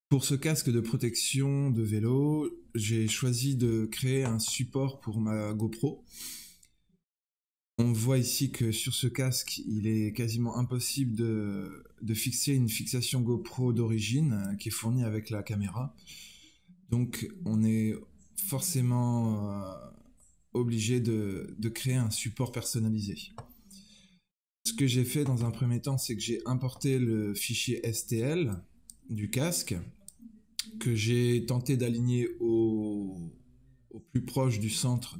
Pour ce casque de protection de vélo, j'ai choisi de créer un support pour ma GoPro. On voit ici que sur ce casque, il est quasiment impossible de fixer une fixation GoPro d'origine qui est fournie avec la caméra. Donc on est forcément obligé de créer un support personnalisé. Ce que j'ai fait dans un premier temps, c'est que j'ai importé le fichier STL du casque que j'ai tenté d'aligner au plus proche du centre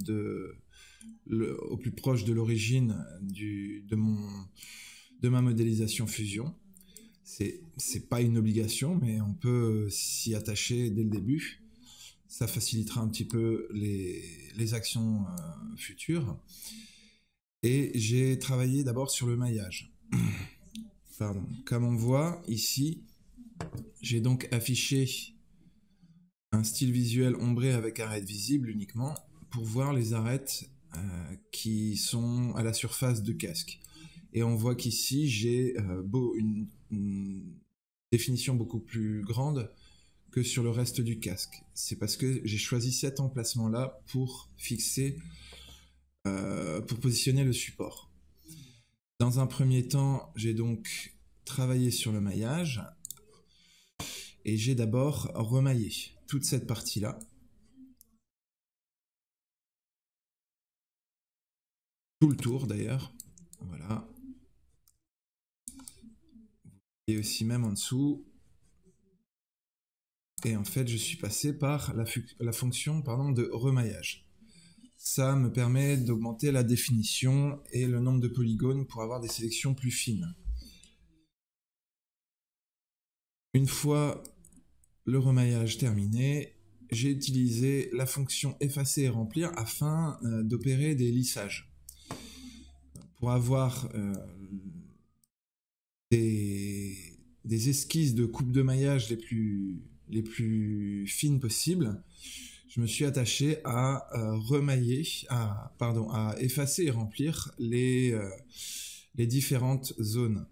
au plus proche de l'origine de ma modélisation Fusion. C'est pas une obligation, mais on peut s'y attacher dès le début. Ça facilitera un petit peu les actions futures. Et j'ai travaillé d'abord sur le maillage. Pardon. Comme on voit ici, j'ai donc affiché un style visuel ombré avec arêtes visibles uniquement pour voir les arêtes qui sont à la surface du casque. Et on voit qu'ici, j'ai une définition beaucoup plus grande que sur le reste du casque. C'est parce que j'ai choisi cet emplacement-là pour fixer, pour positionner le support. Dans un premier temps, j'ai donc travaillé sur le maillage et j'ai d'abord remaillé toute cette partie-là. Tout le tour d'ailleurs, voilà. Et aussi même en dessous. Et en fait, je suis passé par la fonction de remaillage. Ça me permet d'augmenter la définition et le nombre de polygones pour avoir des sélections plus fines. Une fois le remaillage terminé, j'ai utilisé la fonction effacer et remplir afin d'opérer des lissages. Pour avoir des esquisses de coupe de maillage les plus fines possibles, je me suis attaché à à effacer et remplir les différentes zones.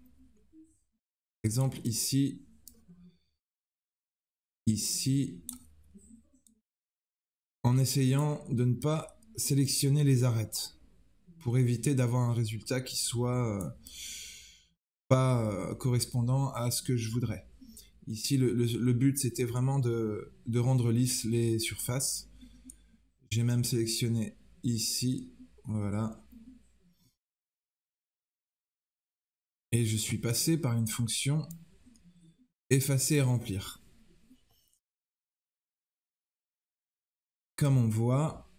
Par exemple ici, en essayant de ne pas sélectionner les arêtes pour éviter d'avoir un résultat qui soit pas correspondant à ce que je voudrais. Ici, le but, c'était vraiment de rendre lisses les surfaces. J'ai même sélectionné ici, voilà. Et je suis passé par une fonction effacer et remplir. Comme on voit,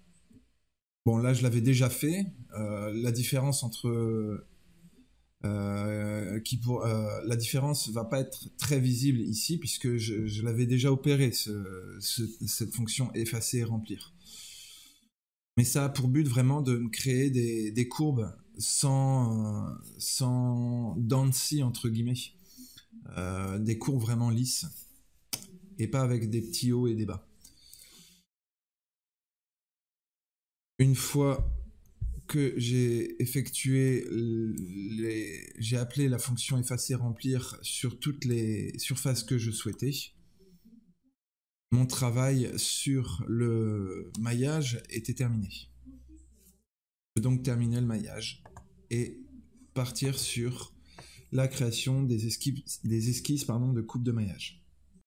bon là je l'avais déjà fait, la différence entre... la différence va pas être très visible ici puisque je l'avais déjà opéré cette fonction effacer et remplir. Mais ça a pour but vraiment de me créer des courbes sans dents de scie entre guillemets, des courbes vraiment lisses et pas avec des petits hauts et des bas. Une fois que j'ai effectué j'ai appelé la fonction effacer remplir sur toutes les surfaces que je souhaitais. Mon travail sur le maillage était terminé. Je peux donc terminer le maillage et partir sur la création des esquisses de coupe de maillage.